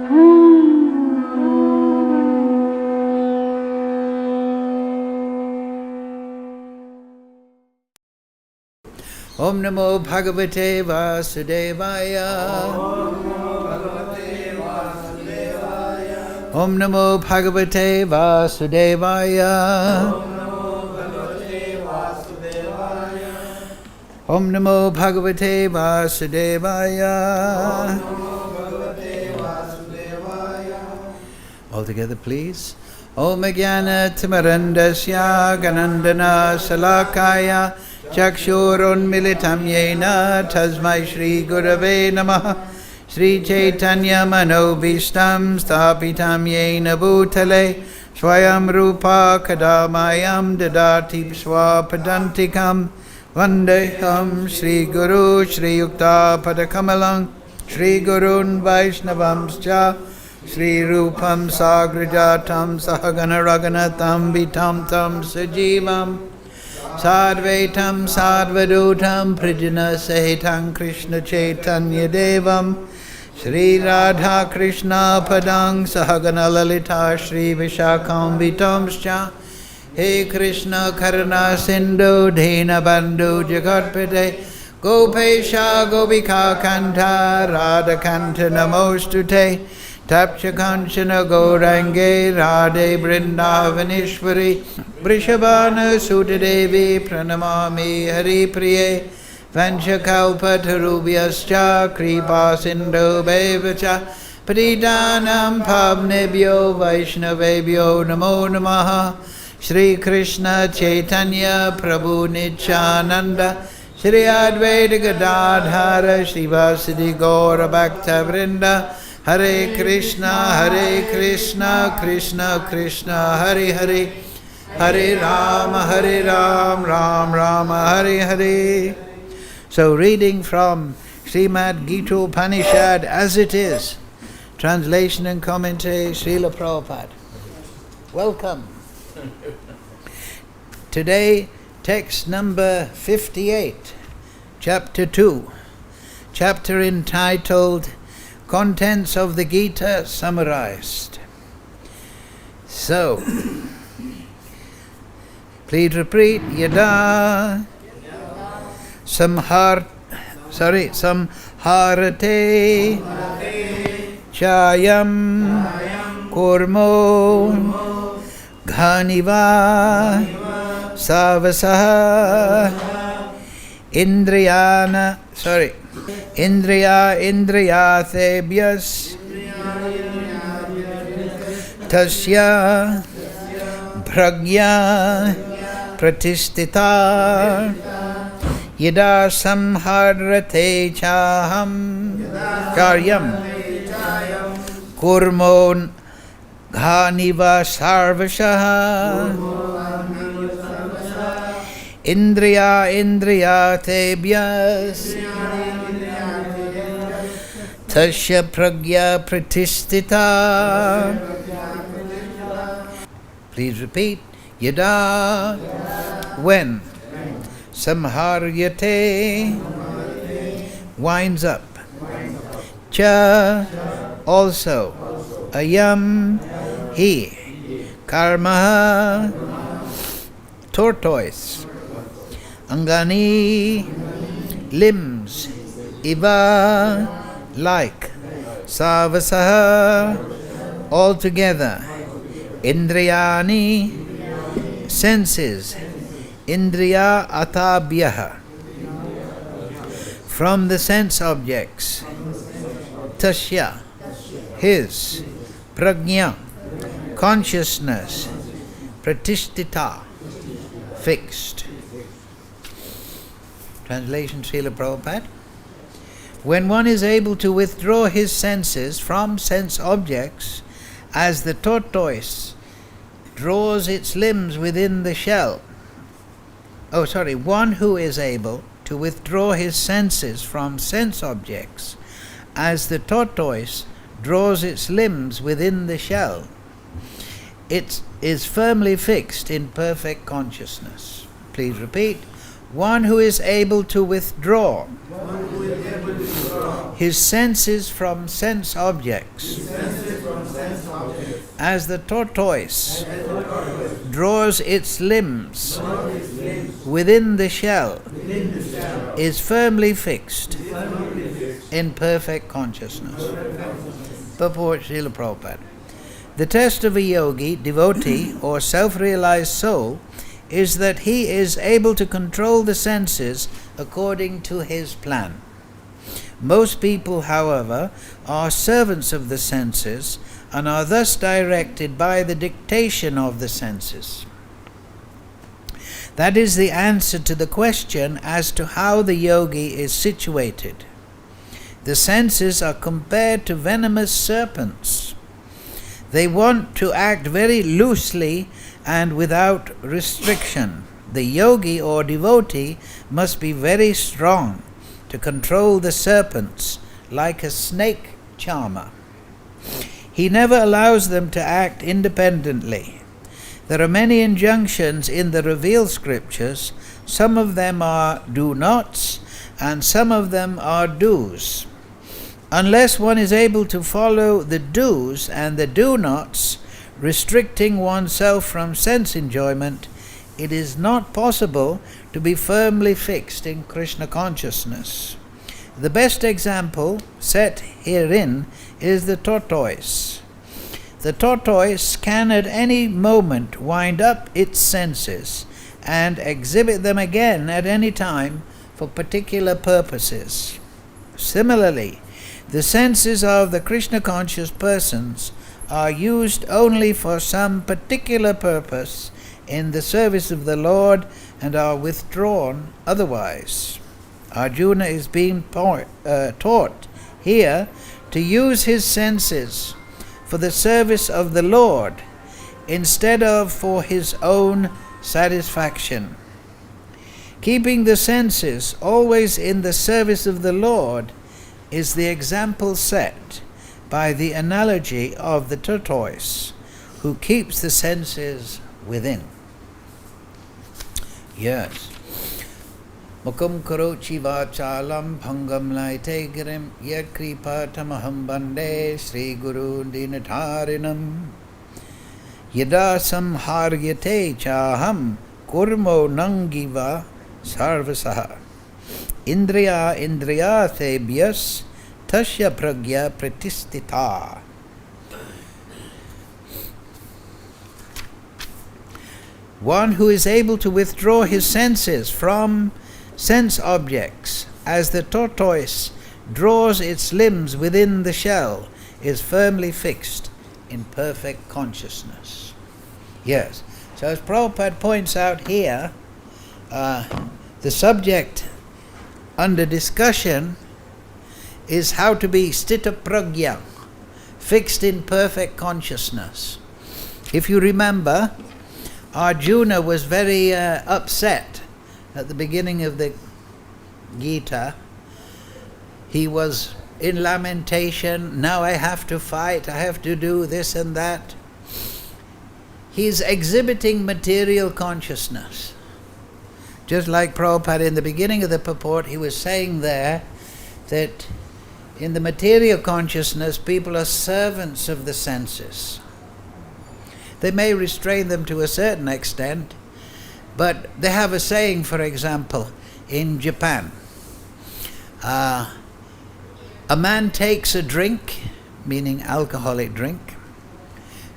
Om Namo Bhagavate Vasudevaya. Om Namo Bhagavate Vasudevaya. Om Namo Bhagavate Vasudevaya. All together, please. Om Jnana Timarandasya Ganandana Salakaya Chakshurun Militam Yena Tasmai Shri Gurave Namaha Shri Chaitanya Manobishtam Sthapitam Yena Bhutale Swayam Rupa Kadamayam Dadati Swapadantikam Vandeham Shri Guru Shri Yukta Padakamalang Shri Gurun Vaishnavamscha Shri Rupam Sagrajatam Sahagana Raganatam Vitam Tam Sajivam Sadvaitam Sadvadutam Prijana Sahitam Krishna Chaitanya Devam Shri Radha Krishna Padang Sahagana Lalita Shri Vishakam Vitamscha He Krishna Karuna Sindhu Dina Bandhu Jagatpate Gopesha Gopika Kanta Radha Kanta Namostute Tapcha Kanchana Gaurange Radhe Vrindavanishwari Vrishabhana Sutadevi Pranamami Hari Priye Vanchakalpa Tarubhyascha Kripa Sindhu Bevacha Padidanam Pavnebhyo Vaishnavebhyo Namo Namaha Shri Krishna Chaitanya Prabhu Nityananda Shri Advaita Gadadhara Srivasadi Gaura Bhakta Vrinda Hare Krishna, Krishna Krishna, Hare Hare, Hare Ram, Ram Rama, Hare Hare. So reading from Srimad Gita Upanishad as it is, translation and commentary, Srila Prabhupada. Welcome. Today, text number 58, chapter 2, chapter entitled Contents of the Gita summarized. So, please repeat. Yada samharate chayam kurmo ghaniva savasaha Indriyathebhyas tasya pragya pratisthita yada samharate chaham karyam kurmon ghaniva sarvashaha Indriyathebhyas tasya pragya pratisthita. Please repeat. Yada, when. Samharyate, winds up. Cha, also. Ayam, he. Karma, tortoise. Angani, limbs. Iva, like. Savasaha, altogether. Indriyani, senses. Indriya atabhyaha, from the sense objects. Tasya, his. Prajna, consciousness. Pratisthita, fixed. Translation Srila Prabhupada. When one is able to withdraw his senses from sense objects, as the tortoise draws its limbs within the shell. One who is able to withdraw his senses from sense objects, as the tortoise draws its limbs within the shell, it is firmly fixed in perfect consciousness. Please repeat. One who is able to withdraw his senses from sense objects, as the tortoise draws its limbs within the shell, is firmly fixed in perfect consciousness. Purport Srila Prabhupada. The test of a yogi, devotee, or self-realized soul is that he is able to control the senses according to his plan. Most people, however, are servants of the senses and are thus directed by the dictation of the senses. That is the answer to the question as to how the yogi is situated. The senses are compared to venomous serpents. They want to act very loosely and without restriction. The yogi or devotee must be very strong to control the serpents like a snake charmer. He never allows them to act independently. There are many injunctions in the revealed scriptures. Some of them are do nots and some of them are do's. Unless one is able to follow the do's and the do nots, restricting oneself from sense enjoyment, it is not possible to be firmly fixed in Krishna consciousness. The best example set herein is the tortoise. The tortoise can at any moment wind up its senses and exhibit them again at any time for particular purposes. Similarly, the senses of the Krishna-conscious persons are used only for some particular purpose in the service of the Lord and are withdrawn otherwise. Arjuna is being taught here to use his senses for the service of the Lord instead of for his own satisfaction. Keeping the senses always in the service of the Lord is the example set by the analogy of the tortoise who keeps the senses within. Yes. Mukum karochi vachalam bhangam laite girim yakripa tamaham bande Sri Guru dinatarinam yada samharyate chaham kurmo nangiva sarvasaha indriya indriya thebhyas tasya pragya pratistita. One who is able to withdraw his senses from sense objects, as the tortoise draws its limbs within the shell, is firmly fixed in perfect consciousness. Yes, so as Prabhupada points out here, the subject under discussion is how to be sthita pragya, fixed in perfect consciousness. If you remember, Arjuna was very upset at the beginning of the Gita. He was in lamentation, now I have to fight, I have to do this and that. He's exhibiting material consciousness. Just like Prabhupada in the beginning of the purport, he was saying there that in the material consciousness, people are servants of the senses. They may restrain them to a certain extent, but they have a saying, for example, in Japan. A man takes a drink, meaning alcoholic drink.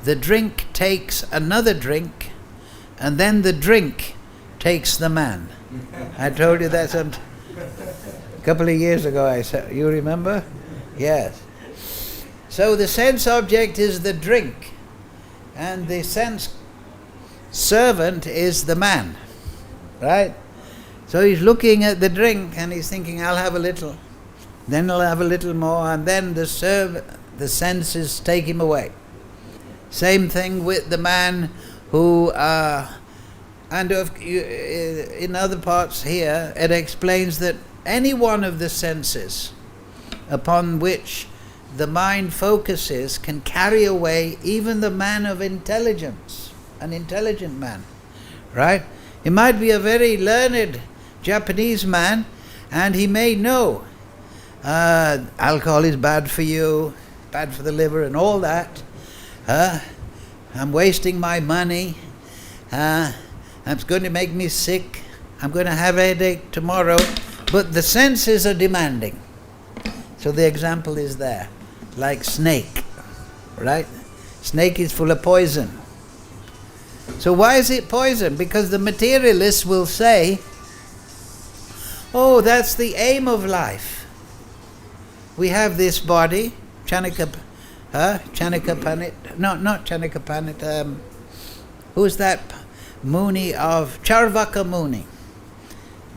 The drink takes another drink, and then the drink takes the man. I told you that a couple of years ago. I said, you remember? Yes. So the sense object is the drink, and the sense servant is the man, right? So he's looking at the drink and he's thinking, I'll have a little, then I'll have a little more, and then the senses take him away. Same thing with the man who, in other parts here, it explains that any one of the senses upon which the mind focuses can carry away even the man of intelligence, an intelligent man, right? He might be a very learned Japanese man, and he may know alcohol is bad for you, bad for the liver and all that. I'm wasting my money. It's going to make me sick. I'm going to have a headache tomorrow. But the senses are demanding. So the example is there. Like snake, right? Snake is full of poison. So why is it poison? Because the materialists will say, oh, that's the aim of life. We have this body, Chanakapanit, no, not Chanakapanit, who's that Muni of Charvaka Muni?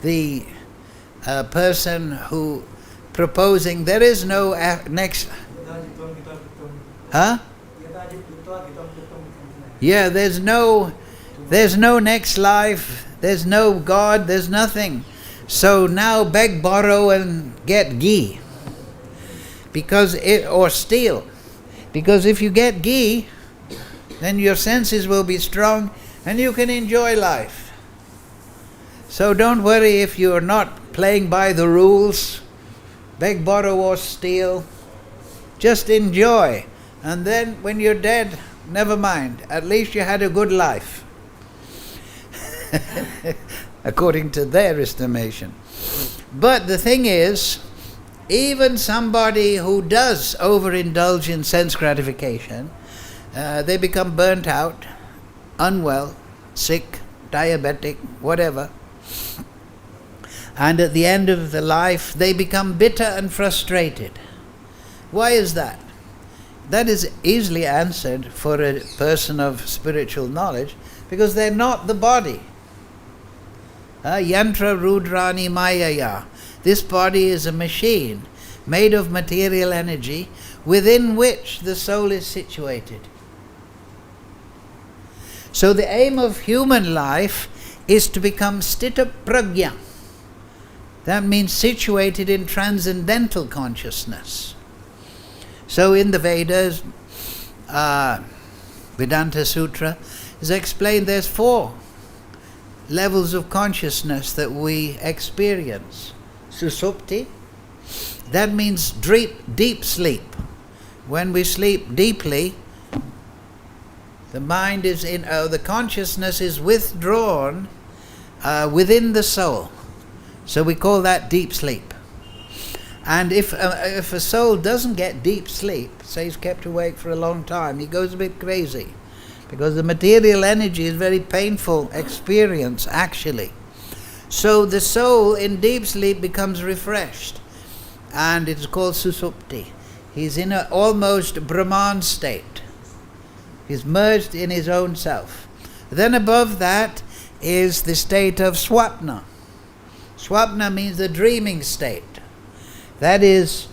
The person who proposing there is no next... Huh? Yeah, there's no next life, there's no God, there's nothing. So now beg, borrow and get ghee. Or steal. Because if you get ghee, then your senses will be strong and you can enjoy life. So don't worry if you're not playing by the rules. Beg, borrow or steal. Just enjoy. And then when you're dead, never mind. At least you had a good life. According to their estimation. But the thing is, even somebody who does overindulge in sense gratification, they become burnt out, unwell, sick, diabetic, whatever. And at the end of the life, they become bitter and frustrated. Why is that? That is easily answered for a person of spiritual knowledge, because they're not the body. Yantra Rudrani Mayaya. This body is a machine made of material energy within which the soul is situated. So the aim of human life is to become sthita prajna. That means situated in transcendental consciousness. So in the Vedas, Vedanta Sutra is explained there's 4 levels of consciousness that we experience. Susupti, that means deep sleep. When we sleep deeply, the mind is the consciousness is withdrawn within the soul. So we call that deep sleep. And if a soul doesn't get deep sleep, say he's kept awake for a long time, he goes a bit crazy. Because the material energy is very painful experience, actually. So the soul in deep sleep becomes refreshed. And it's called susupti. He's in an almost Brahman state. He's merged in his own self. Then above that is the state of swapna. Swapna means the dreaming state. That is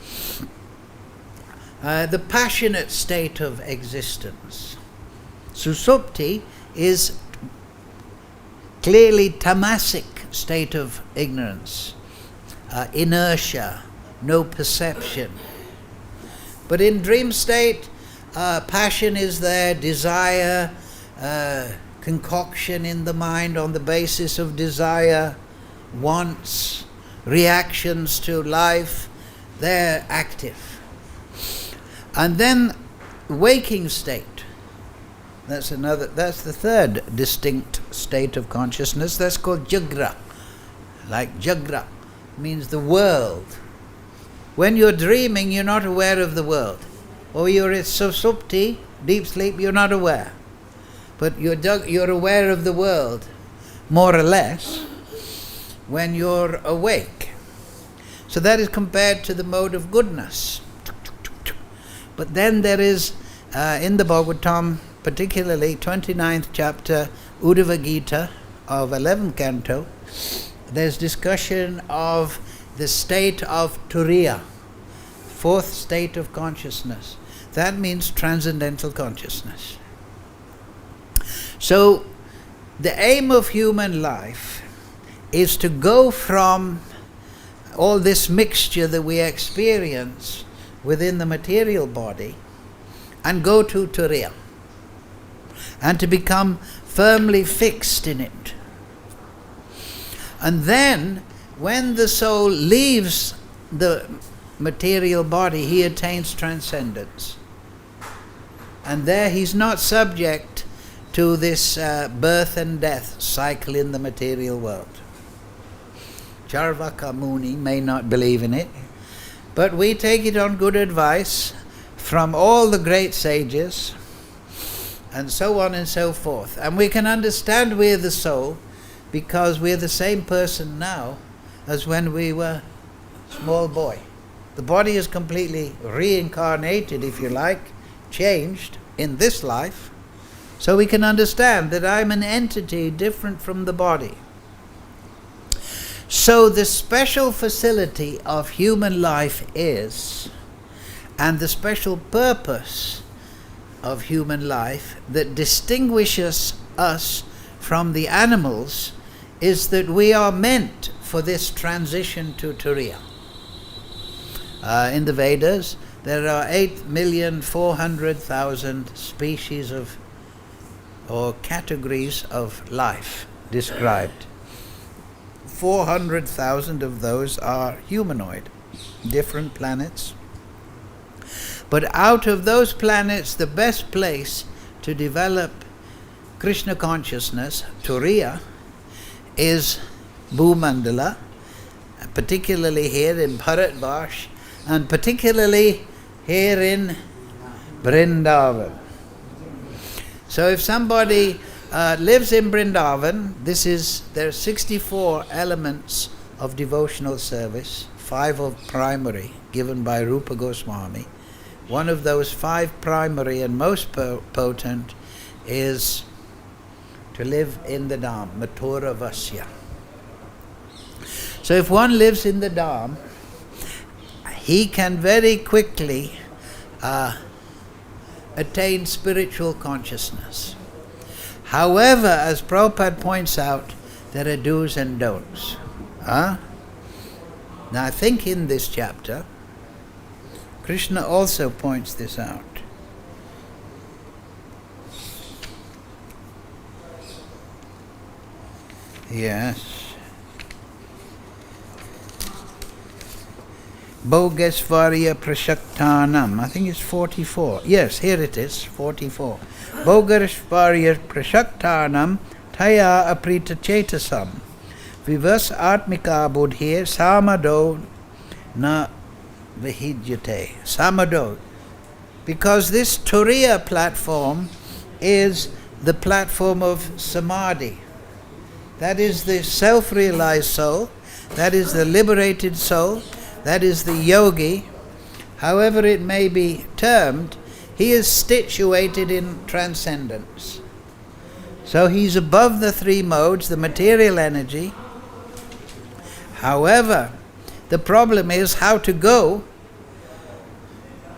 the passionate state of existence. Susupti is clearly tamasic state of ignorance, inertia, no perception. But in dream state, passion is there, desire, concoction in the mind on the basis of desire, wants, reactions to life, they're active. And then waking state. That's the third distinct state of consciousness. That's called jagra. Like jagra means the world. When you're dreaming, you're not aware of the world. Or you're in susupti, deep sleep, you're not aware. But you're aware of the world, more or less, when you're awake. So that is compared to the mode of goodness. But then there is, in the Bhagavatam, particularly 29th chapter, Uddhava Gita of 11th canto, there's discussion of the state of Turiya, 4th state of consciousness. That means transcendental consciousness. So the aim of human life is to go from all this mixture that we experience within the material body and go to Turiya, and to become firmly fixed in it. And then, when the soul leaves the material body, he attains transcendence. And there he's not subject to this birth and death cycle in the material world. Charvaka Muni may not believe in it, but we take it on good advice from all the great sages, and so on and so forth. And we can understand we're the soul because we're the same person now as when we were small boy. The body is completely reincarnated, if you like, changed in this life, so we can understand that I'm an entity different from the body. So the special facility of human life is, and the special purpose of human life that distinguishes us from the animals, is that we are meant for this transition to Turiya. In the Vedas, there are 8,400,000 species of, or categories of life described. 400,000 of those are humanoid, different planets. But out of those planets, the best place to develop Krishna consciousness, Turiya, is Bhumandala, particularly here in Bharatvarsh, and particularly here in Vrindavan. So if somebody lives in Vrindavan, there are 64 elements of devotional service, 5 of primary, given by Rupa Goswami. One of those 5 primary and most potent is to live in the Dham, Mathura Vasya. So if one lives in the Dham, he can very quickly attain spiritual consciousness. However, as Prabhupada points out, there are do's and don'ts. Now I think in this chapter, Krishna also points this out. Yes. Bhogasvarya Prashaktanam. I think it's 44. Yes, here it is, 44. Bhogasvarya Prashaktanam Taya Aprita Chetasam Vivas Atmika Buddhir Samado Na Vihidyate. Samado. Because this Turiya platform is the platform of Samadhi. That is the self-realized soul. That is the liberated soul. That is the yogi. However it may be termed, he is situated in transcendence. So he's above the 3 modes, the material energy. However, the problem is how to go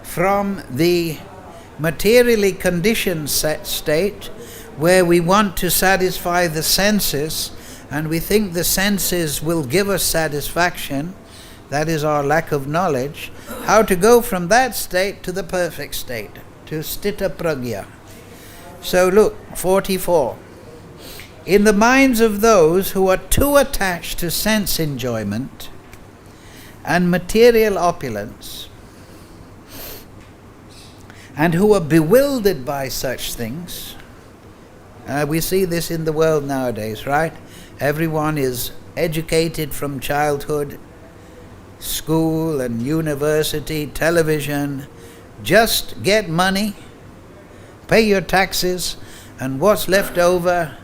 from the materially conditioned state where we want to satisfy the senses and we think the senses will give us satisfaction. That is our lack of knowledge. How to go from that state to the perfect state, to Stita Pragya. So look, 44. In the minds of those who are too attached to sense enjoyment and material opulence, and who are bewildered by such things, we see this in the world nowadays, right? Everyone is educated from childhood, school and university, television. Just get money, pay your taxes, and what's left over,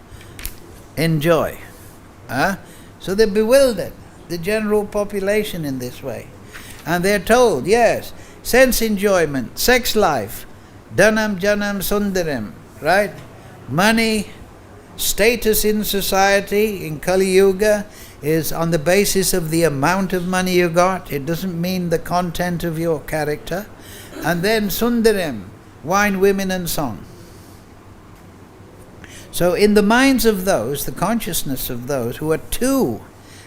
enjoy. So they're bewildered, the general population in this way. And they're told, yes, sense enjoyment, sex life, dhanam janam sundaram, right? Money, status in society, in Kali Yuga, is on the basis of the amount of money you got. It doesn't mean the content of your character. And then sundaram, wine, women and song. So in the minds of those, the consciousness of those who are too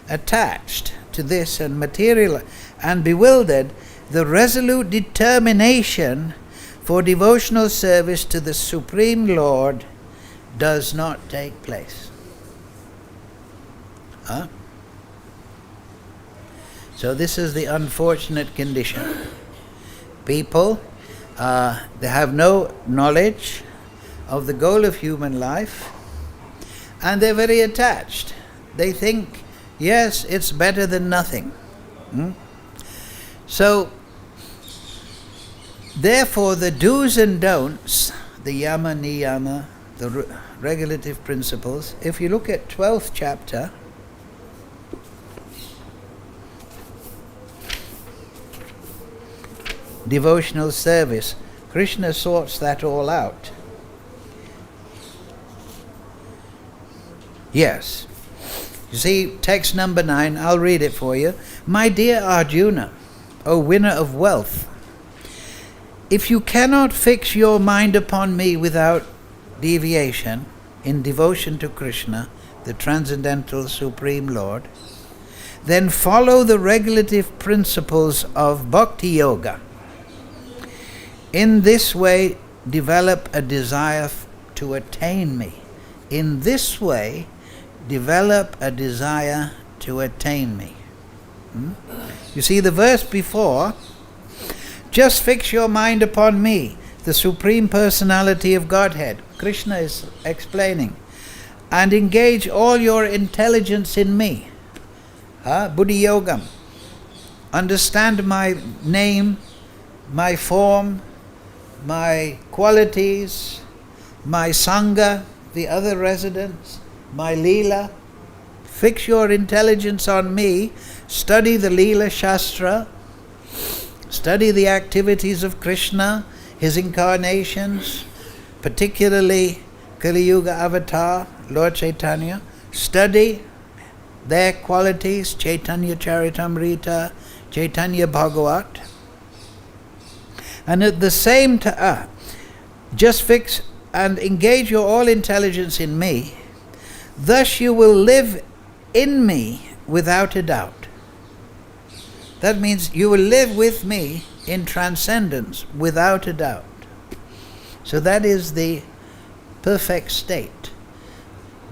attached to this and material and bewildered, the resolute determination for devotional service to the Supreme Lord does not take place. So this is the unfortunate condition. People, they have no knowledge of the goal of human life, and they're very attached. They think, yes, it's better than nothing. So, therefore, the do's and don'ts, the yama, niyama, the regulative principles, if you look at 12th chapter, devotional service, Krishna sorts that all out. Yes. You see, text number 9, I'll read it for you. My dear Arjuna, O winner of wealth, if you cannot fix your mind upon me without deviation in devotion to Krishna, the Transcendental Supreme Lord, then follow the regulative principles of Bhakti Yoga. In this way, develop a desire to attain me. In this way, develop a desire to attain me. You see the verse before, just fix your mind upon me, the Supreme Personality of Godhead. Krishna is explaining. And engage all your intelligence in me. Buddhi Yogam. Understand my name, my form, my qualities, my Sangha, the other residents, my Leela. Fix your intelligence on me. Study the Leela Shastra. Study the activities of Krishna, his incarnations, particularly Kali Yuga Avatar, Lord Chaitanya. Study their qualities, Chaitanya Charitamrita, Chaitanya Bhagavat. And at the same time, just fix and engage your all intelligence in me. Thus you will live in me without a doubt. That means you will live with me in transcendence without a doubt. So that is the perfect state.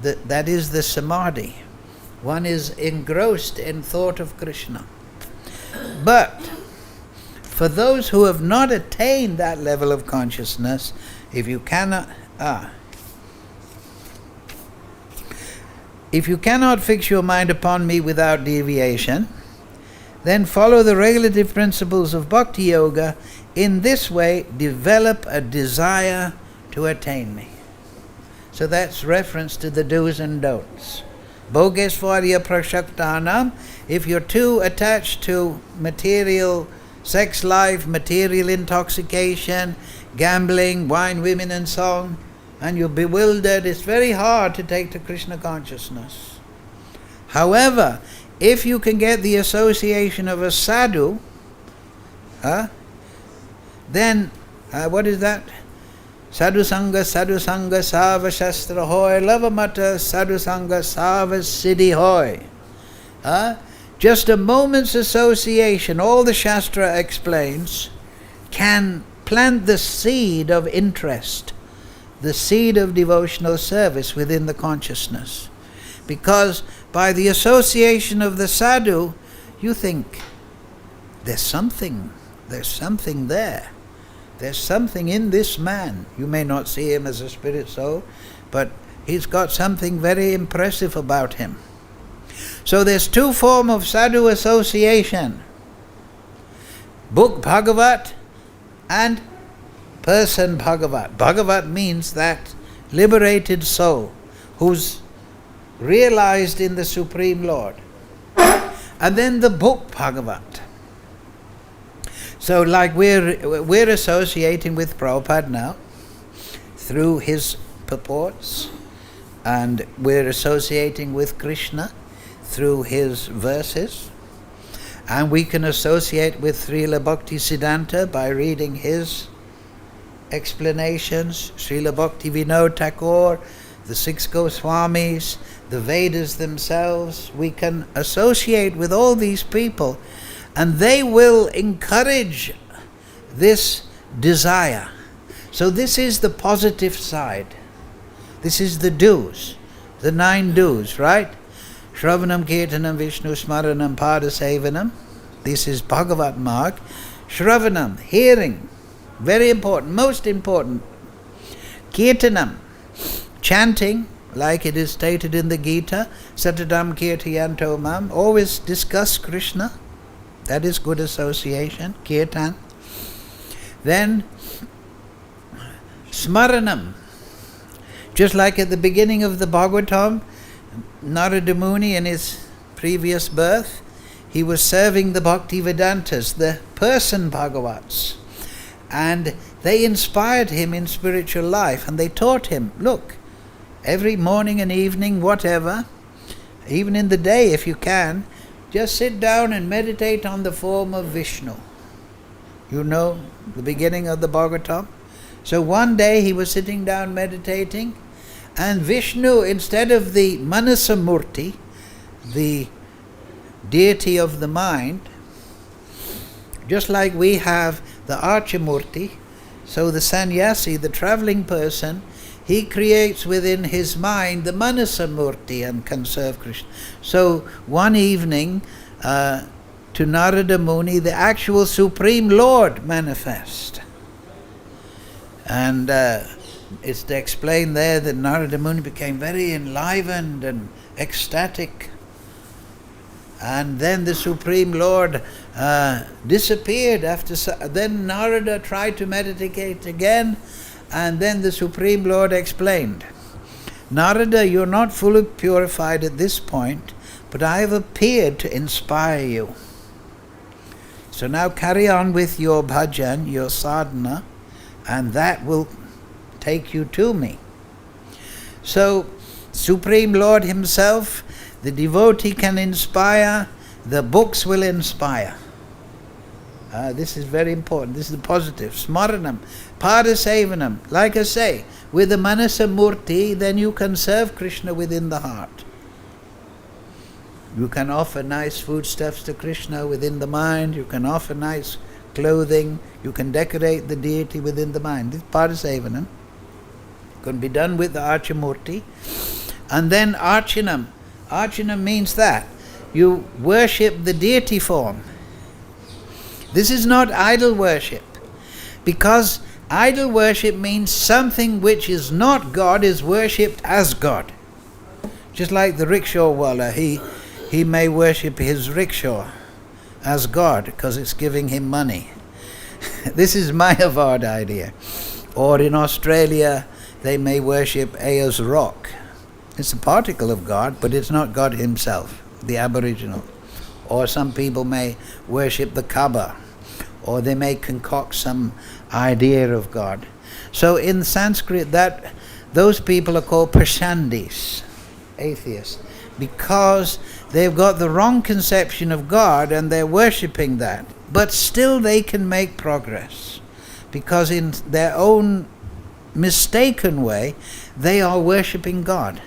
That is the samadhi. One is engrossed in thought of Krishna. But for those who have not attained that level of consciousness, if you cannot fix your mind upon me without deviation, then follow the regulative principles of Bhakti Yoga. In this way, develop a desire to attain me. So that's reference to the do's and don'ts. Bhogesvarya prashaktanam, if you're too attached to material sex life, material intoxication, gambling, wine, women and song, and you're bewildered, it's very hard to take to Krishna consciousness. However, if you can get the association of a sadhu, then, what is that? Sadhu Sangha Sava Shastra Hoy, Lavamata Sadhu Sangha Sava Siddhi Hoy. Just a moment's association, all the Shastra explains, can plant the seed of interest, the seed of devotional service within the consciousness. Because by the association of the sadhu, you think, there's something there. There's something in this man. You may not see him as a spirit soul, but he's got something very impressive about him. So there's two forms of sadhu association. Book Bhagavat and person Bhagavat. Bhagavat means that liberated soul who's realized in the Supreme Lord. And then the book Bhagavat. So like we're associating with Prabhupada now through his purports, and we're associating with Krishna through his verses, and we can associate with Srila Bhakti Siddhanta by reading his explanations, Srila Bhakti Vinod Thakur, the six Goswamis, the Vedas themselves. We can associate with all these people, and they will encourage this desire. So this is the positive side. This is the do's, the 9 do's, right? Shravanam, Kirtanam, Vishnu Smaranam, Pada Sevanam. This is Bhagavat Marg. Shravanam, hearing, very important, most important. Kirtanam, chanting, like it is stated in the Gita, Satadam Kirtayanto Mam, always discuss Krishna. That is good association, kirtan. Then, Smaranam, just like at the beginning of the Bhagavatam, Narada Muni in his previous birth, he was serving the Bhaktivedantas, the person Bhagavats. And they inspired him in spiritual life, and they taught him, look, every morning and evening, whatever, even in the day if you can, just sit down and meditate on the form of Vishnu. You know the beginning of the Bhagavatam? So one day he was sitting down meditating, and Vishnu, instead of the Manasamurti, the deity of the mind, just like we have the Archamurti, so the sannyasi, the traveling person, he creates within his mind the Manasamurti and can serve Krishna. So one evening, to Narada Muni, the actual Supreme Lord manifest. And it's to explain there that Narada Muni became very enlivened and ecstatic. And then the Supreme Lord disappeared after. Then Narada tried to meditate again, and then the Supreme Lord explained, Narada, you're not fully purified at this point, but I have appeared to inspire you. So now carry on with your bhajan, your sadhana, and that will take you to me. So, Supreme Lord himself, the devotee can inspire, the books will inspire. This is very important. This is the positive. Smaranam, Padasevanam. Like I say, with the Manasa Murti, then you can serve Krishna within the heart. You can offer nice foodstuffs to Krishna within the mind. You can offer nice clothing. You can decorate the deity within the mind. This is Padasevanam. Can be done with the Archamurti. And then Archanam. Archanam means that you worship the deity form. This is not idol worship, because idol worship means something which is not God is worshipped as God. Just like the rickshaw wala, he may worship his rickshaw as God because it's giving him money. This is Mayavad idea. Or in Australia, they may worship Ayers Rock. It's a particle of God, but it's not God himself, the Aboriginal. Or some people may worship the Kaaba, or they may concoct some idea of God. So in Sanskrit, those people are called Prashandis, atheists, because they've got the wrong conception of God and they're worshipping that. But still they can make progress, because in their own mistaken way, they are worshipping God.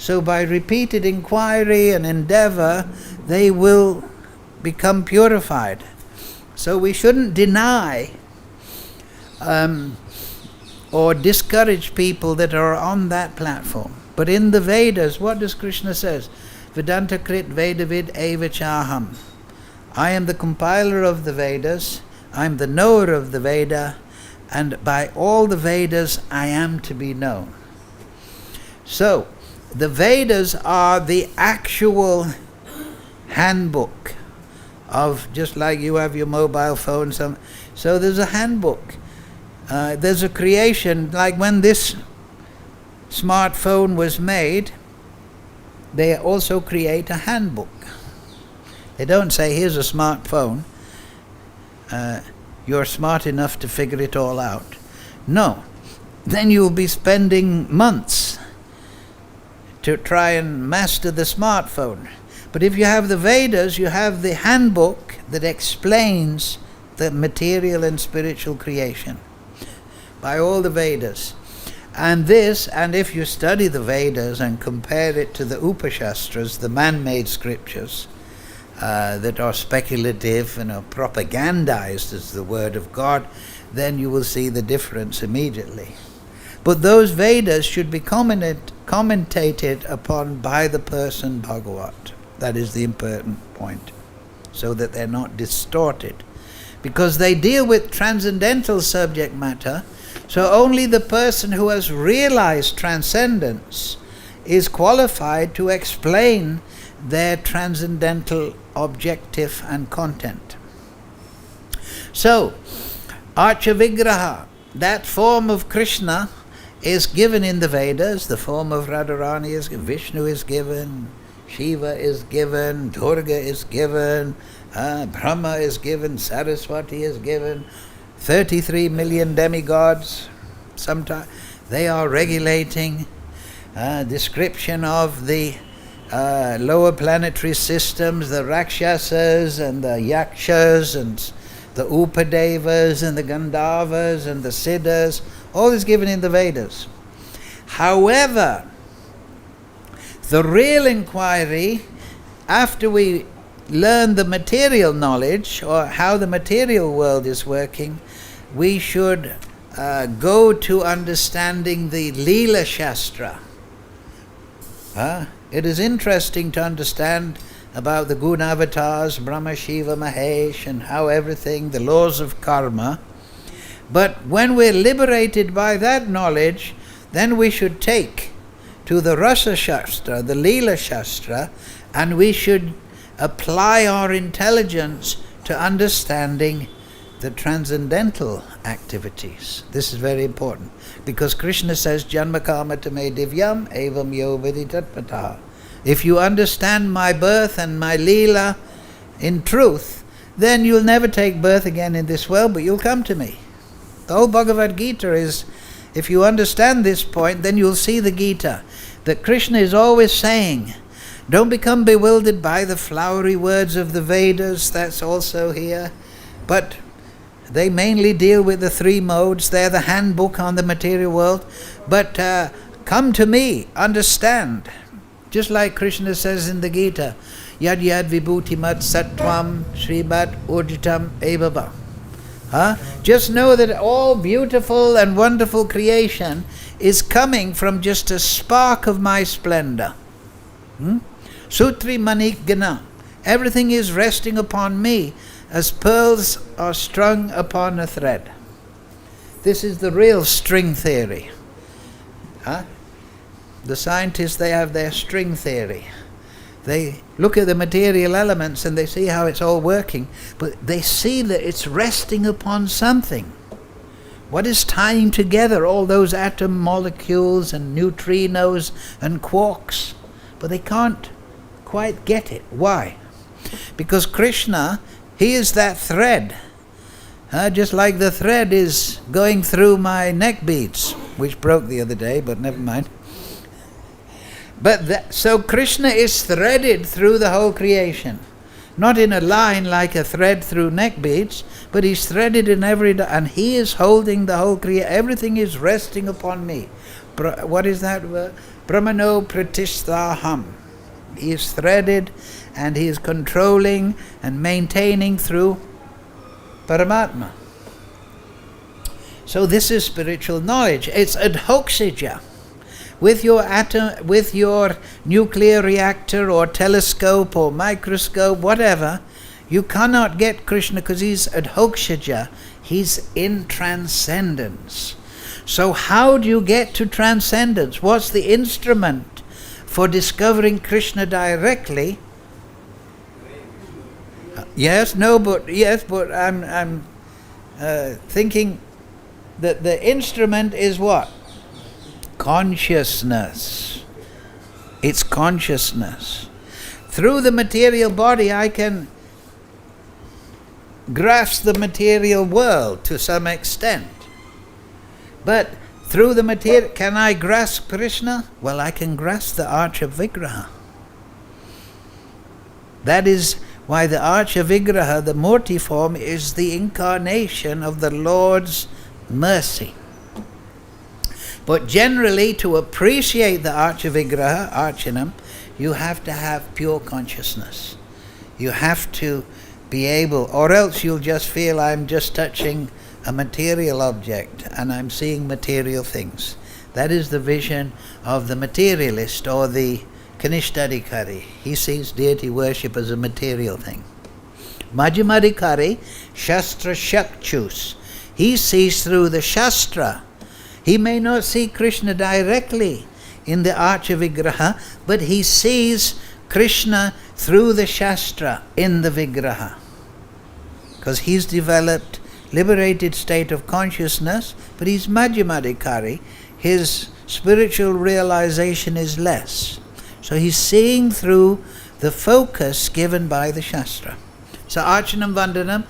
So by repeated inquiry and endeavor, they will become purified. So we shouldn't deny or discourage people that are on that platform. But in the Vedas, what does Krishna says? Vedanta krit Vedavid eva chaham. I am the compiler of the Vedas, I am the knower of the Veda, and by all the Vedas I am to be known. So, the Vedas are the actual handbook of, just like you have your mobile phone. So there's a handbook. There's a creation, like when this smartphone was made, they also create a handbook. They don't say, here's a smartphone, you're smart enough to figure it all out. No. Then you'll be spending months to try and master the smartphone. But if you have the Vedas, you have the handbook that explains the material and spiritual creation by all the Vedas. And if you study the Vedas and compare it to the Upashastras, the man-made scriptures that are speculative and are propagandized as the word of God, then you will see the difference immediately. But those Vedas should be commentated upon by the person Bhagavat. That is the important point. so that they're not distorted. Because they deal with transcendental subject matter, so only the person who has realized transcendence is qualified to explain their transcendental objective and content. So, Archa Vigraha, that form of Krishna, is given in the Vedas. The form of Radharani is given, Vishnu is given, Shiva is given, Durga is given, Brahma is given, Saraswati is given, 33 million demigods. Sometimes they are regulating description of the lower planetary systems, the Rakshasas and the Yakshas and the Upadevas and the Gandharvas and the Siddhas. All is given in the Vedas. However, the real inquiry, after we learn the material knowledge or how the material world is working, we should go to understanding the Leela Shastra. It is interesting to understand about the Gunavatars, Brahma, Shiva, Mahesh, and how everything, the laws of karma. But when we're liberated by that knowledge, then we should take to the Rasa Shastra, the Leela Shastra, and we should apply our intelligence to understanding the transcendental activities. This is very important, because Krishna says, Janma Kama Tame Divyam Evam Yo Viditatpataha. If you understand my birth and my Leela in truth, then you'll never take birth again in this world, but you'll come to me. The whole Bhagavad Gita is, if you understand this point, then you'll see the Gita, that Krishna is always saying, don't become bewildered by the flowery words of the Vedas, that's also here, but they mainly deal with the three modes. They're the handbook on the material world. But come to me, understand. Just like Krishna says in the Gita, Yad Yad Vibhutimat Sattvam Srimat Urjitam Evava. Just know that all beautiful and wonderful creation is coming from just a spark of my splendor. Sutri Manik Gana. Everything is resting upon me as pearls are strung upon a thread. This is the real string theory. The scientists, they have their string theory. They look at the material elements and they see how it's all working, but they see that it's resting upon something. What is tying together all those atom molecules and neutrinos and quarks? But they can't quite get it. Why? Because Krishna, he is that thread. Just like the thread is going through my neck beads, which broke the other day, but never mind. But so Krishna is threaded through the whole creation. Not in a line like a thread through neck beads, but he's threaded in and he is holding the whole creation. Everything is resting upon me. What is that word? Brahmano pratisthaham. He is threaded and he is controlling and maintaining through Paramatma. So this is spiritual knowledge. It's adhoksija. With your atom, with your nuclear reactor or telescope or microscope, whatever, you cannot get Krishna because he's adhokshaja. He's in transcendence. So how do you get to transcendence? What's the instrument for discovering Krishna directly? Yes, but I'm thinking that the instrument is what? Consciousness. It's consciousness. Through the material body, I can grasp the material world to some extent. But through the material, can I grasp Krishna? Well, I can grasp the Archa Vigraha. That is why the Archa Vigraha, the Murti form, is the incarnation of the Lord's mercy. But generally, to appreciate the Archa Vigraha, Archanam, you have to have pure consciousness. You have to be able, or else you'll just feel I'm just touching a material object and I'm seeing material things. That is the vision of the materialist or the Kanishtadikari. He sees deity worship as a material thing. Majjamadikari Shastra Shakchus. He sees through the Shastra. He may not see Krishna directly in the Archa Vigraha, but he sees Krishna through the Shastra in the Vigraha. Because he's developed liberated state of consciousness, but he's Majjamadikari. His spiritual realization is less. So he's seeing through the focus given by the Shastra. So Archanam Vandanam,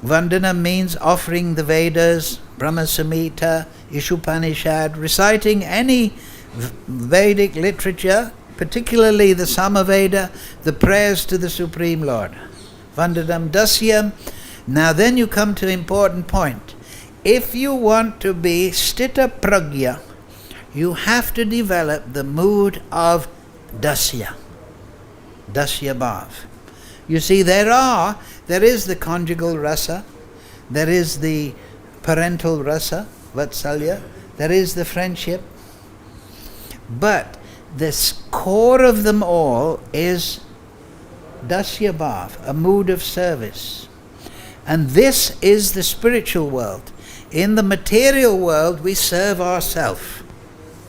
Vandanam means offering the Vedas, Brahma Samhita, Ishupanishad, reciting any Vedic literature, particularly the Samaveda, the prayers to the Supreme Lord. Vandanam Dasyam. Now then you come to an important point. If you want to be Sthita Pragya, you have to develop the mood of Dasya. Dasya Bhav. You see, there is the conjugal rasa, there is the parental rasa, Vatsalya, there is the friendship, but the core of them all is Dasya Bhav, a mood of service. And this is the spiritual world. In the material world, we serve ourselves,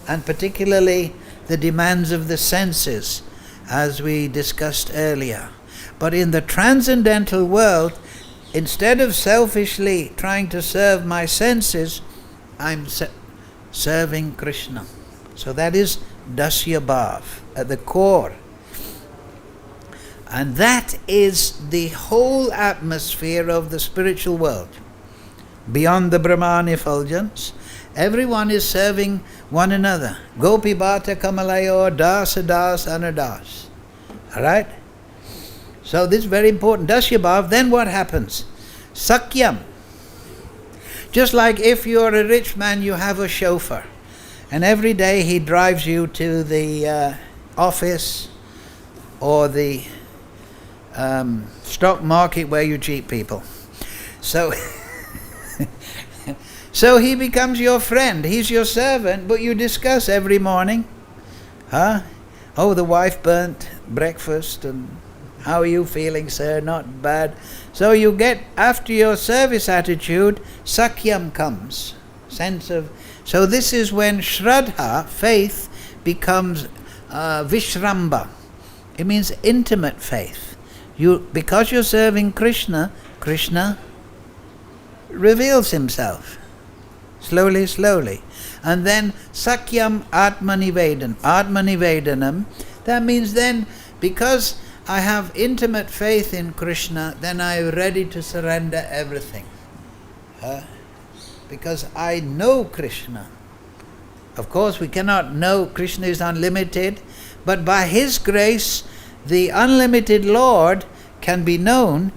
and particularly the demands of the senses, as we discussed earlier. But in the transcendental world, instead of selfishly trying to serve my senses, I'm serving Krishna. So that is Dasya Bhav at the core. And that is the whole atmosphere of the spiritual world. Beyond the Brahman effulgence, everyone is serving one another. Gopi Bhata Kamalayo Dasa Das Anadas. Alright? So this is very important. Dasya Bhav. Then what happens? Sakyam. Just like if you're a rich man, you have a chauffeur. And every day he drives you to the office or the stock market where you cheat people. So so he becomes your friend. He's your servant, but you discuss every morning. Oh, the wife burnt breakfast, and how are you feeling, sir? Not bad. So you get, after your service attitude, Sakyam comes. Sense of. So this is when Shraddha, faith, becomes Vishramba. It means intimate faith. Because you're serving Krishna, Krishna reveals himself. Slowly, slowly. And then Sakyam Atmanivedanam. Atmanivedanam, that means then, because I have intimate faith in Krishna, then I'm ready to surrender everything. Because I know Krishna. Of course, we cannot know Krishna is unlimited, but by His grace, the unlimited Lord can be known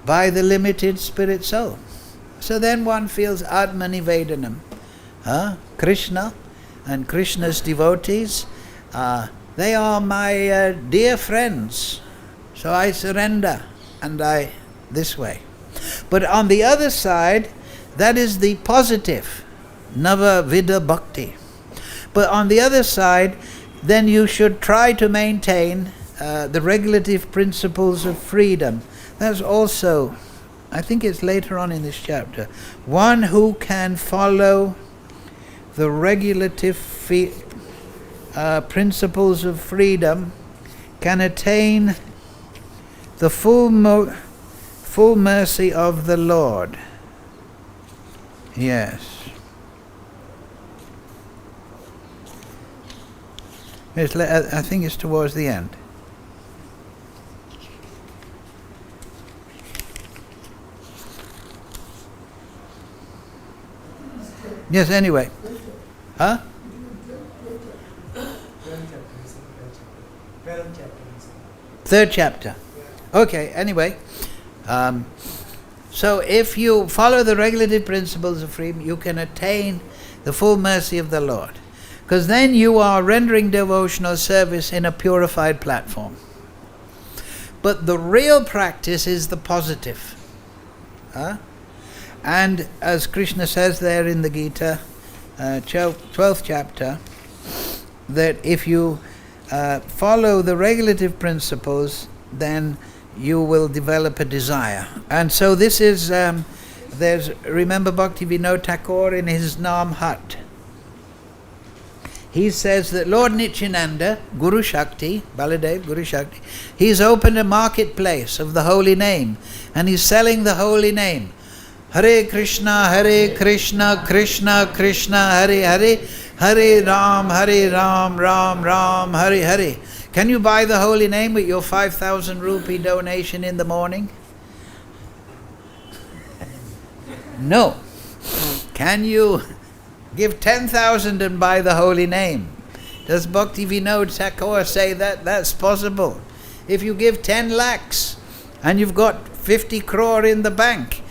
by the limited spirit soul. So then one feels Atmanivedanam. Krishna and Krishna's devotees, they are my dear friends. So I surrender, and this way. But on the other side, that is the positive, Nava Vida Bhakti. But on the other side, then you should try to maintain the regulative principles of freedom. That's also, I think it's later on in this chapter. One who can follow the regulative principles of freedom can attain the full mercy of the Lord. Yes. I think it's towards the end. Yes, anyway. Third chapter. Okay, anyway. So if you follow the regulative principles of freedom, you can attain the full mercy of the Lord. Because then you are rendering devotional service in a purified platform. But the real practice is the positive. And as Krishna says there in the Gita, 12th chapter, that if you follow the regulative principles, then you will develop a desire. And so this is, remember Bhaktivinoda Thakur in his Nam Hut. He says that Lord Nityananda, Guru Shakti, Baladev, Guru Shakti, he's opened a marketplace of the holy name, and he's selling the holy name. Hare Krishna, Krishna Krishna, Hare Hare, Hare Ram, Ram Ram, Hare Hare. Can you buy the holy name with your 5,000 rupee donation in the morning? No. Can you give 10,000 and buy the holy name? Does Bhaktivinoda Thakur say that that's possible? If you give 10 lakhs and you've got 50 crore in the bank,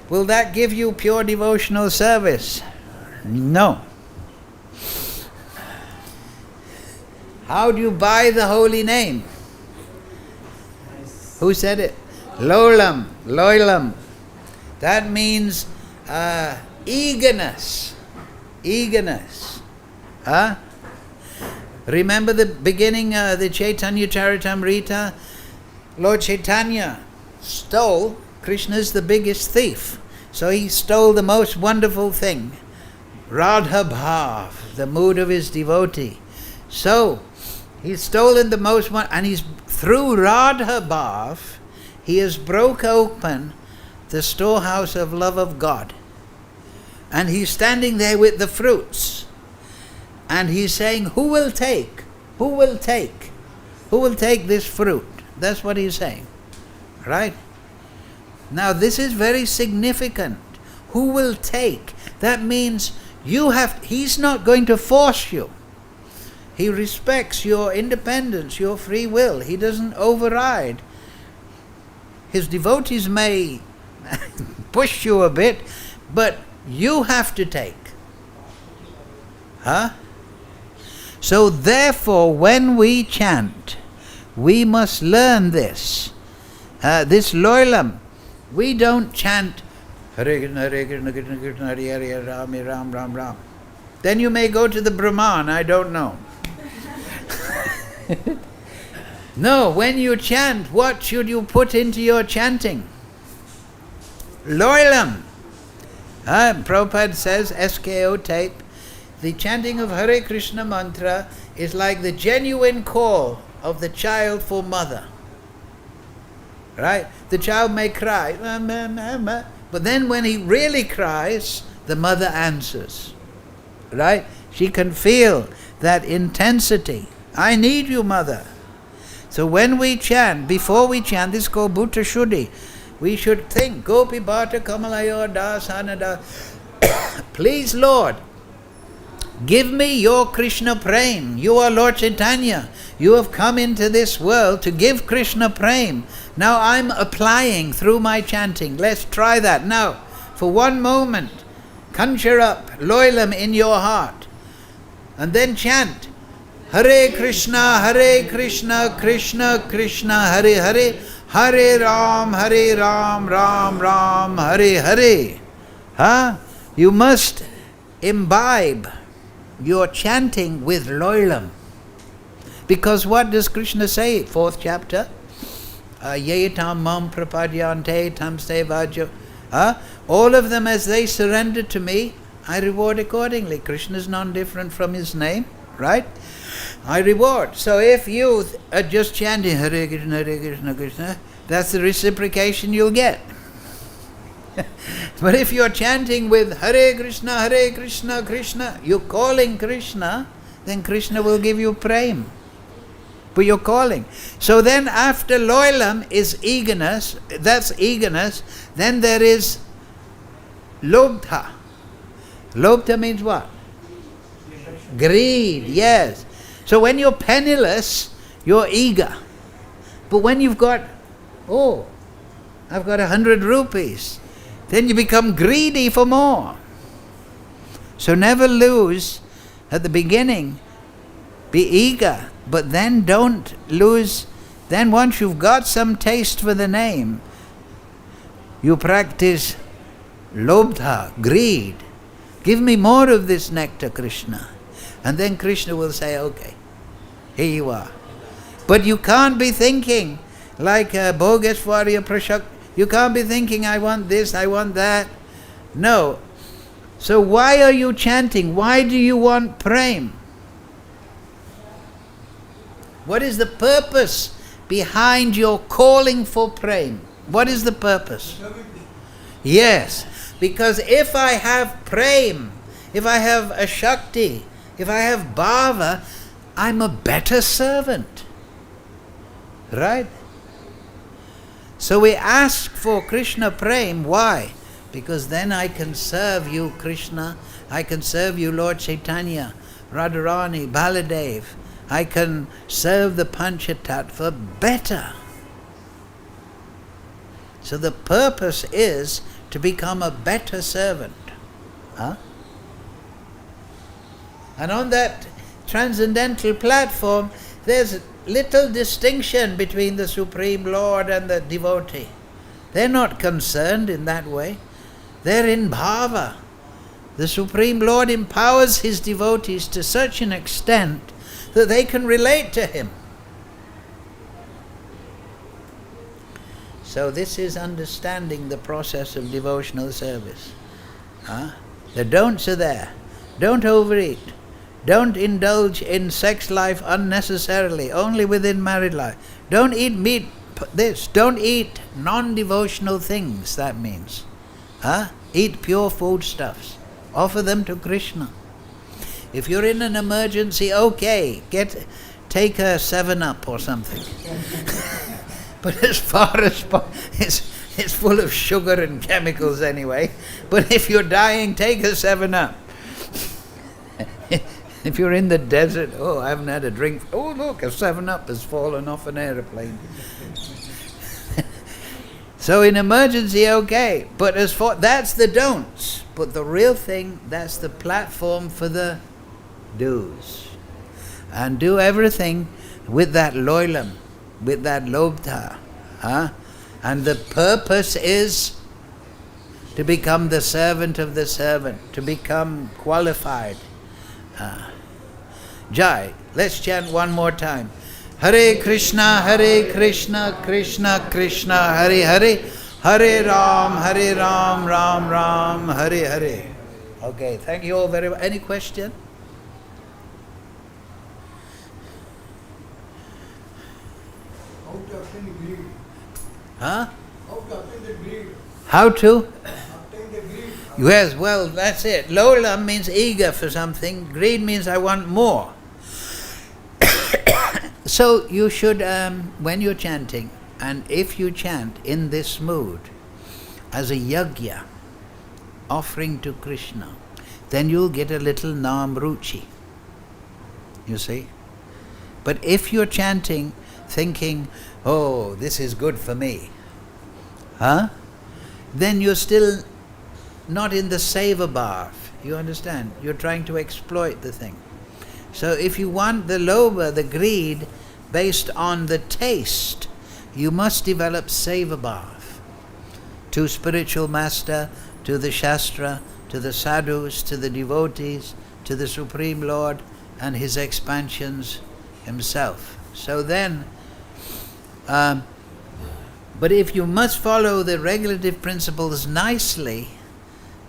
will that give you pure devotional service? No. How do you buy the holy name? Who said it? Loilam. That means eagerness. Huh? Remember the beginning, the Chaitanya Charitamrita? Lord Chaitanya stole, Krishna's the biggest thief. So he stole the most wonderful thing, Radha Bhav, the mood of his devotee. So he's stolen the most one, and he's through Radha Bhav, he has broke open the storehouse of love of God. And he's standing there with the fruits. And he's saying, who will take? Who will take? Who will take this fruit? That's what he's saying. Right? Now this is very significant. Who will take? That means he's not going to force you. He respects your independence, your free will. He doesn't override. His devotees may push you a bit, but you have to take. Huh? So therefore, when we chant, we must learn this. This loilam. We don't chant Hare Krishna, Hare Krishna, Krishna Krishna, Hare Hare, Ram Ram Ram. Then you may go to the Brahman, I don't know. No, when you chant, what should you put into your chanting? Loilam. Prabhupada says, SKO tape, the chanting of Hare Krishna mantra is like the genuine call of the child for mother. Right? The child may cry, but then when he really cries, the mother answers. Right? She can feel that intensity. I need you, mother. So when we chant, before we chant, this is called Bhuta Shuddhi. We should think, Gopi Bhata Kamalayo Das Hanada. Please, Lord, give me your Krishna Prem. You are Lord Chaitanya. You have come into this world to give Krishna Prem. Now I'm applying through my chanting. Let's try that. Now, for one moment, conjure up loilam in your heart. And then chant. Hare Krishna, Krishna Krishna, Hare Hare. Hare Ram, Ram Ram, Hare Hare. Huh? You must imbibe your chanting with loilam. Because what does Krishna say? 4th chapter. Ye tam mam prapadyante tam sevajo. All of them as they surrender to me, I reward accordingly. Krishna is non-different from his name, right? I reward. So if you are just chanting Hare Krishna, Krishna, that's the reciprocation you'll get. But if you're chanting with Hare Krishna, Krishna, you're calling Krishna, then Krishna will give you prem. But you're calling. So then after loilam is eagerness, that's eagerness, then there is lobdha. Lobdha means what? Greed, yes. So when you're penniless, you're eager. But when you've got, I've got 100 rupees, then you become greedy for more. So never lose at the beginning. Be eager, but then don't lose. Then once you've got some taste for the name, you practice lobdha, greed. Give me more of this nectar, Krishna. And then Krishna will say, okay, here you are. But you can't be thinking like Bhogeswarya Prashak. You can't be thinking, I want this, I want that. No. So why are you chanting? Why do you want prem? What is the purpose behind your calling for prem? What is the purpose? Yes, because if I have prem, if I have a shakti, if I have bhava, I'm a better servant. Right? So we ask for Krishna prem. Why? Because then I can serve you, Krishna. I can serve you, Lord Chaitanya, Radharani, Baladev. I can serve the Panchatattva better. So the purpose is to become a better servant. Huh? And on that transcendental platform, there's little distinction between the Supreme Lord and the devotee. They're not concerned in that way. They're in bhava. The Supreme Lord empowers His devotees to such an extent that they can relate to Him. So this is understanding the process of devotional service. The don'ts are there. Don't overeat. Don't indulge in sex life unnecessarily, only within married life. Don't eat meat, this. Don't eat non-devotional things, that means. Eat pure foodstuffs. Offer them to Krishna. If you're in an emergency, okay, take a 7-Up or something. But as far as it's full of sugar and chemicals anyway. But if you're dying, take a 7-Up. If you're in the desert, I haven't had a drink. Oh, look, a 7-Up has fallen off an aeroplane. So in emergency, okay. But that's the don'ts. But the real thing, that's the platform for the do's. And do everything with that loilam, with that lobdha. And the purpose is to become the servant of the servant, to become qualified. Jai. Let's chant one more time. Hare Krishna, Krishna Krishna, Hare Hare, Hare Ram, Ram Ram, Hare Hare. Okay, thank you all very much. Any question? How to? Yes, well, that's it. Lola means eager for something. Greed means I want more. So you should, when you're chanting, and if you chant in this mood, as a yajna, offering to Krishna, then you'll get a little nam ruchi. You see? But if you're chanting, thinking, oh, this is good for me, then you're still not in the seva bhav. You understand? You're trying to exploit the thing. So if you want the lobha, the greed, based on the taste, you must develop seva bhav. To spiritual master, to the shastra, to the sadhus, to the devotees, to the Supreme Lord and His expansions Himself. So then, but if you must follow the regulative principles nicely,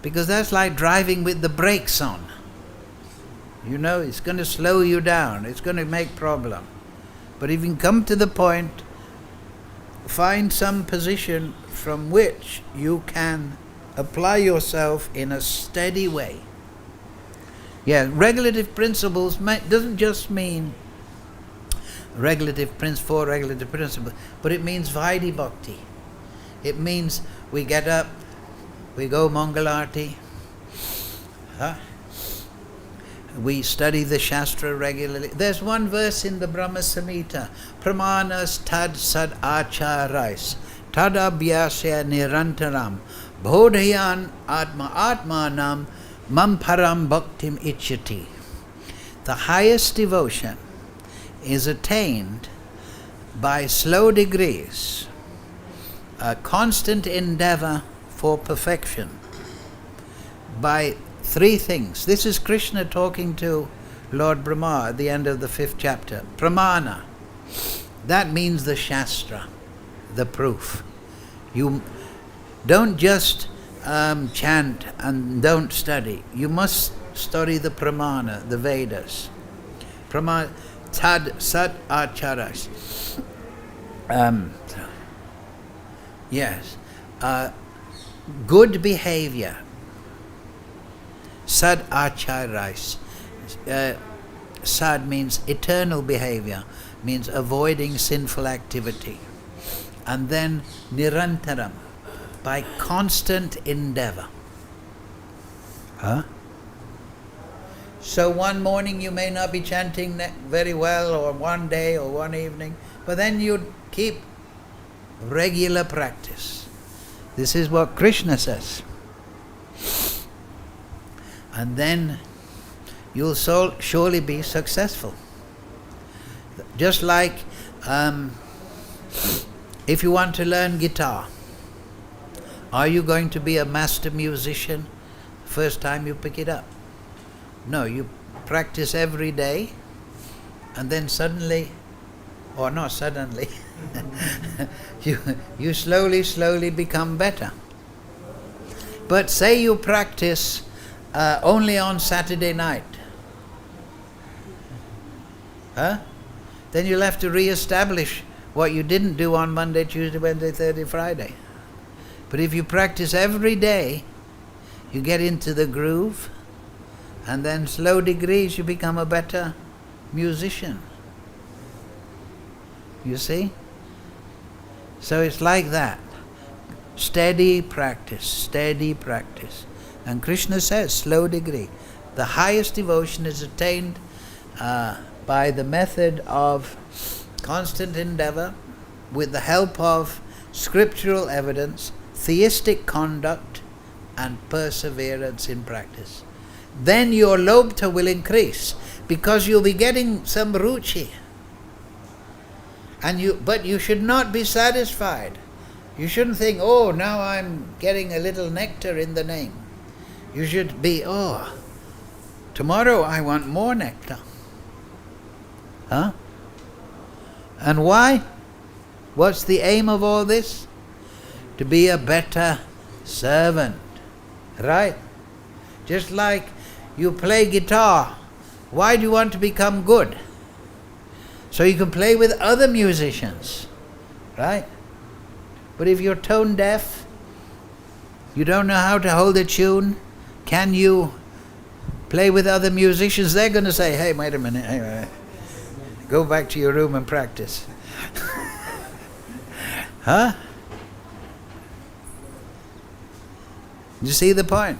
because that's like driving with the brakes on. You know, it's going to slow you down. It's going to make problem. But if you can come to the point, find some position from which you can apply yourself in a steady way. Yeah, regulative principles doesn't just mean four regulative principles, but it means Vaidhi Bhakti. It means we get up, we go Mangalarti, we study the Shastra regularly. There's one verse in the Brahma Samhita, Pramanas tad sad acharais, tad abhyasya nirantaram, bodhayan atmanam mam param bhaktim ichyati. The highest devotion is attained by slow degrees, a constant endeavor for perfection, by three things. This is Krishna talking to Lord Brahma at the end of the 5th chapter. Pramana, that means the Shastra. the proof. You don't just chant and don't study. You must study the pramana, the Vedas. Pramana, tad sat acharas. Yes. Good behavior. Sad acharais. Sad means eternal behavior, means avoiding sinful activity. And then nirantaram, by constant endeavor. So one morning you may not be chanting very well, or one day or one evening, but then you keep regular practice. This is what Krishna says. And then you'll surely be successful. Just like if you want to learn guitar, are you going to be a master musician first time you pick it up? No, you practice every day, and then suddenly, or not suddenly, you slowly become better. But say you practice only on Saturday night, then you'll have to re-establish what you didn't do on Monday, Tuesday, Wednesday, Thursday, Friday. But if you practice every day, you get into the groove, and then slow degrees you become a better musician. You see? So it's like that. Steady practice. And Krishna says, slow degree. The highest devotion is attained by the method of constant endeavor, with the help of scriptural evidence, theistic conduct, and perseverance in practice. Then your lobta will increase, because you'll be getting some ruchi. But you should not be satisfied. You shouldn't think, oh, now I'm getting a little nectar in the name. You should be, oh, tomorrow I want more nectar. And why? What's the aim of all this? To be a better servant. Right? Just like you play guitar. Why do you want to become good? So you can play with other musicians. Right? But if you're tone deaf, you don't know how to hold a tune, can you play with other musicians? They're going to say, hey, wait a minute, hey, go back to your room and practice. You see the point?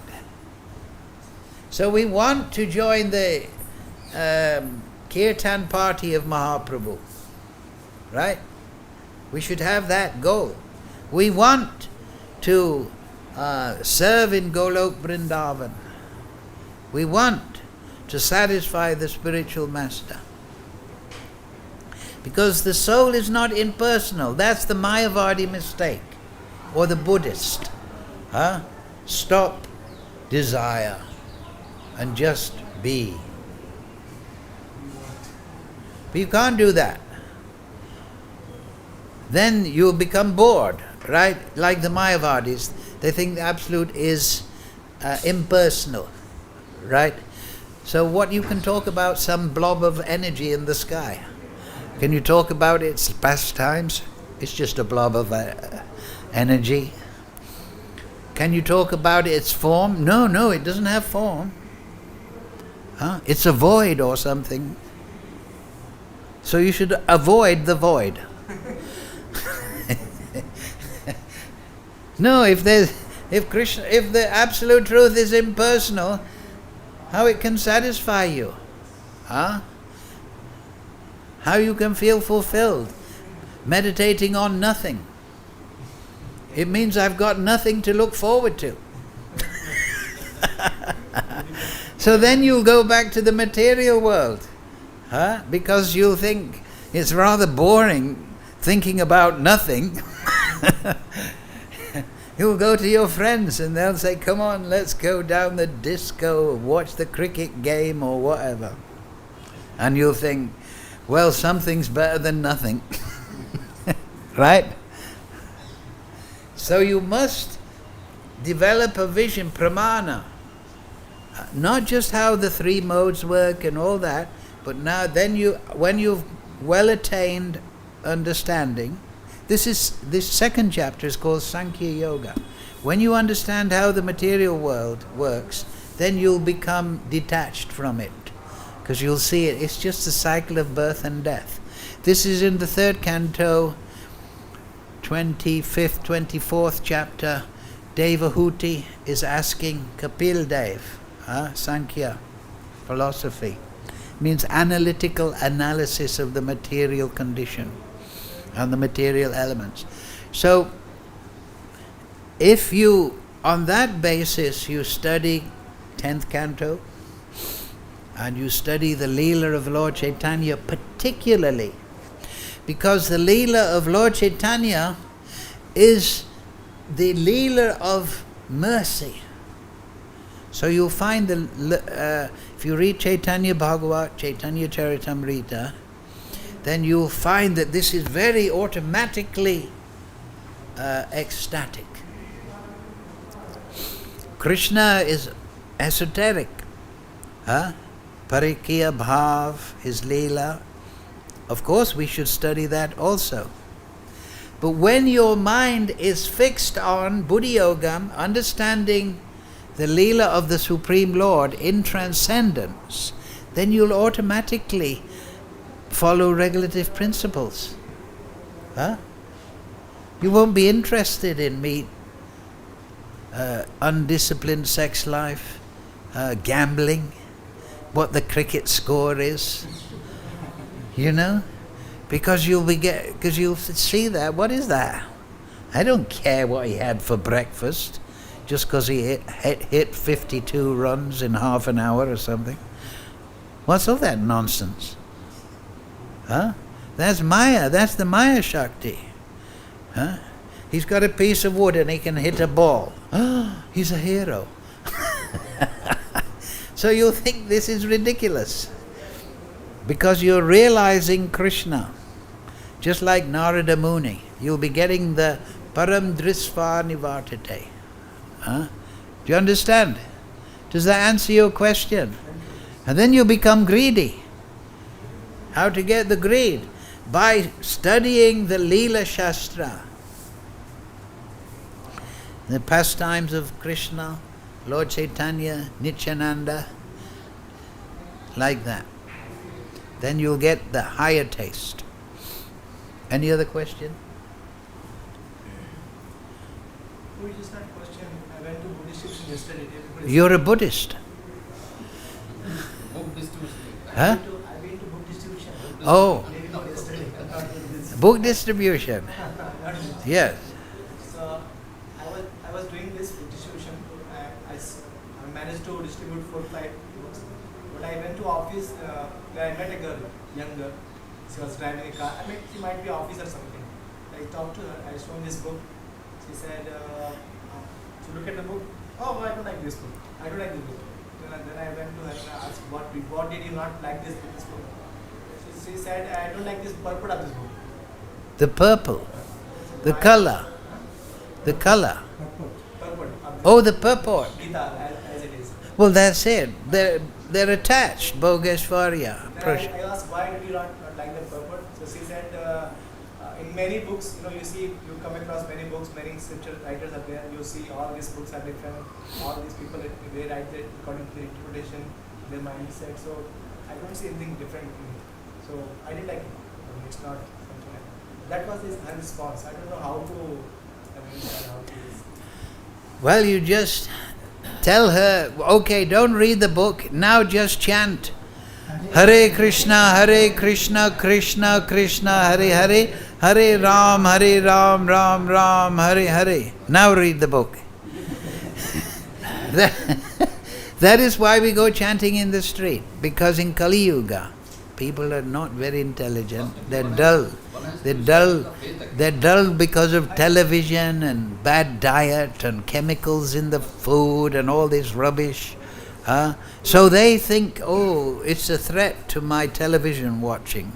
So we want to join the Kirtan party of Mahaprabhu. Right? We should have that goal. We want to serve in Golok Vrindavan. We want to satisfy the spiritual master. Because the soul is not impersonal. That's the Mayavadi mistake. Or the Buddhist. Stop desire and just be. But you can't do that. Then you'll become bored, right? Like the Mayavadis, they think the Absolute is impersonal, right? So what you can talk about some blob of energy in the sky? Can you talk about its pastimes? It's just a blob of energy. Can you talk about its form? No, it doesn't have form. It's a void or something. So you should avoid the void. No, if the absolute truth is impersonal, how it can satisfy you? How you can feel fulfilled? Meditating on nothing. It means I've got nothing to look forward to. So then you'll go back to the material world. Because you'll think it's rather boring thinking about nothing. You'll go to your friends and they'll say, come on, let's go down the disco, watch the cricket game or whatever. And you'll think, well, something's better than nothing. Right? So you must develop a vision, pramana, not just how the three modes work and all that, but now when you've well attained understanding, this second chapter is called Sankhya Yoga. When you understand how the material world works, then you'll become detached from it, because you'll see it's just a cycle of birth and death. This is in the third canto, 25th, 24th chapter. Devahuti is asking Kapil Dev, Sankhya philosophy. Means analytical analysis of the material condition and the material elements. So, if you, on that basis, you study 10th canto, and you study the Leela of Lord Chaitanya particularly, because the Leela of Lord Chaitanya is the Leela of mercy. So you'll find if you read Chaitanya Bhagavat, Chaitanya Charitamrita, then you'll find that this is very automatically ecstatic. Krishna is esoteric. Parikya Bhav, his Leela. Of course, we should study that also. But when your mind is fixed on Buddha Yogam, understanding the Leela of the Supreme Lord in transcendence, then you'll automatically follow regulative principles. You won't be interested in undisciplined sex life, gambling, what the cricket score is, because you'll see that. What is that? I don't care what he had for breakfast, just because he hit 52 runs in half an hour or something. What's all that nonsense? That's Maya. That's the Maya Shakti. He's got a piece of wood and he can hit a ball. He's a hero. So you'll think this is ridiculous, because you're realizing Krishna. Just like Narada Muni, you'll be getting the Param Drisva Nivartate. Do you understand? Does that answer your question? And then you become greedy. How to get the greed? By studying the Leela Shastra. The pastimes of Krishna, Lord Chaitanya, Nityananda, like that. Then you'll get the higher taste. Any other question? We just had a question. I went to Buddhist distribution yesterday. You're a Buddhist? Book distribution. Huh? I've been to book distribution. Oh, Yesterday. book distribution. Yes. So I was doing this book distribution. I managed to distribute 4 or 5 books. But I went to office where I met a girl, young girl. She was driving a car. I mean, she might be office or something. I talked to her. I showed this book. She said, she looked at the book. Oh, I don't like this book. I don't like this book. Then I went to her and asked, what did you not like this book? She said, I don't like this purport of this book. The purple. The color. The color. Purport. Oh, the purport. Gita, as it is. Well, that's it. They're attached. Bhogeshwarya. Then I asked, why did you not like the purport? So she said, in many books, you come across many books, many scripture writers are there. You see all these books are different. All these people, they write it according to their interpretation, their mindset. So I don't see anything different in it. So I didn't like it. It's not something like that. Was her response. I don't know how to. Well, you just tell her, okay, don't read the book. Now just chant. Hare Krishna, Krishna Krishna, Hare Hare, Hare Ram, Ram Ram, Hare Hare. Now read the book. That is why we go chanting in the street, because in Kali Yuga, people are not very intelligent. They're dull. They're dull because of television and bad diet and chemicals in the food and all this rubbish. So they think, oh, it's a threat to my television watching.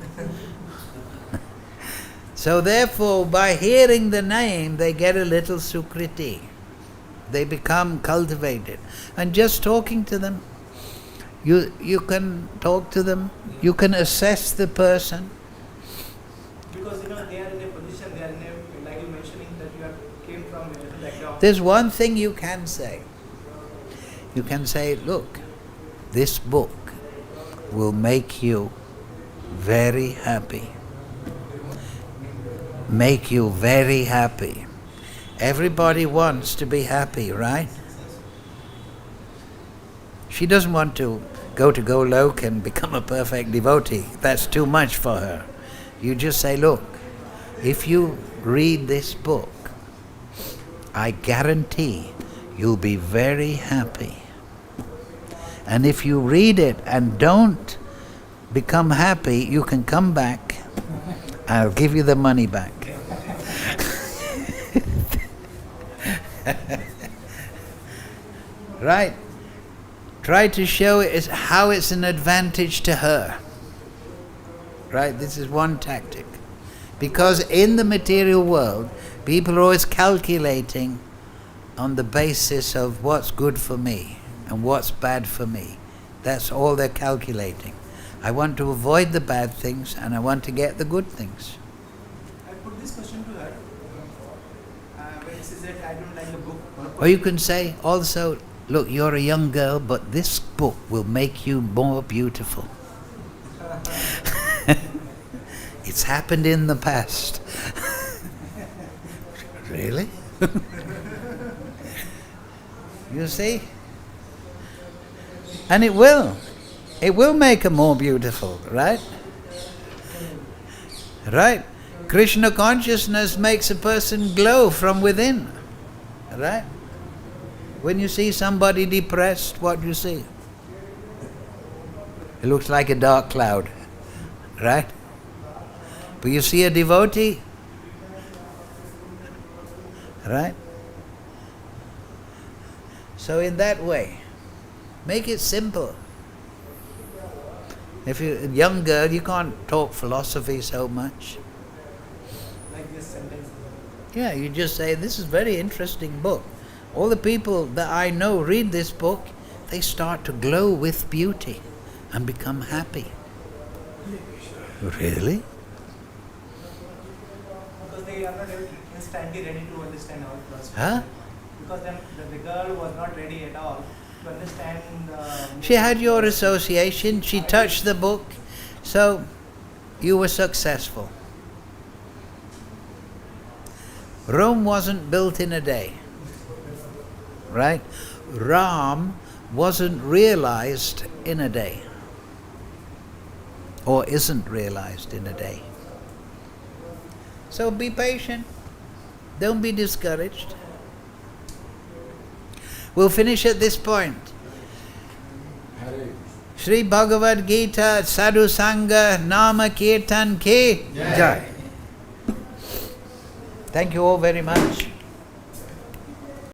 So therefore, by hearing the name, they get a little sukriti. They become cultivated. And just talking to them, you can talk to them, you can assess the person. Because they are in a position, they are in a, like you mentioning that you came from a different background. There's one thing you can say. You can say, look, this book will make you very happy. Make you very happy. Everybody wants to be happy, right? She doesn't want to go to Golok and become a perfect devotee. That's too much for her. You just say, look, if you read this book, I guarantee you'll be very happy. And if you read it and don't become happy, you can come back. I'll give you the money back. Right? Try to show it how it's an advantage to her. Right? This is one tactic. Because in the material world, people are always calculating on the basis of what's good for me and what's bad for me. That's all they're calculating. I want to avoid the bad things and I want to get the good things. I put this question to her. When she said, I don't like the book. Or you can say also, look, you're a young girl, but this book will make you more beautiful. It's happened in the past. Really? You see? And it will. It will make her more beautiful, right? Right? Krishna consciousness makes a person glow from within. Right? When you see somebody depressed, what do you see? It looks like a dark cloud. Right? But you see a devotee? Right? So in that way, make it simple. If you're a young girl, you can't talk philosophy so much. Like this sentence. Yeah, you just say, this is a very interesting book. All the people that I know read this book, they start to glow with beauty and become happy. Really? Because they are not instantly ready to understand our philosophy. Huh? Because the girl was not ready at all to understand. She had your association, she touched the book, so you were successful. Rome wasn't built in a day. Right? Ram wasn't realized in a day. Or isn't realized in a day. So be patient. Don't be discouraged. We'll finish at this point. Hare. Shri Bhagavad Gita Sadhu Sangha Nama Kirtan Ki Jai. Thank you all very much.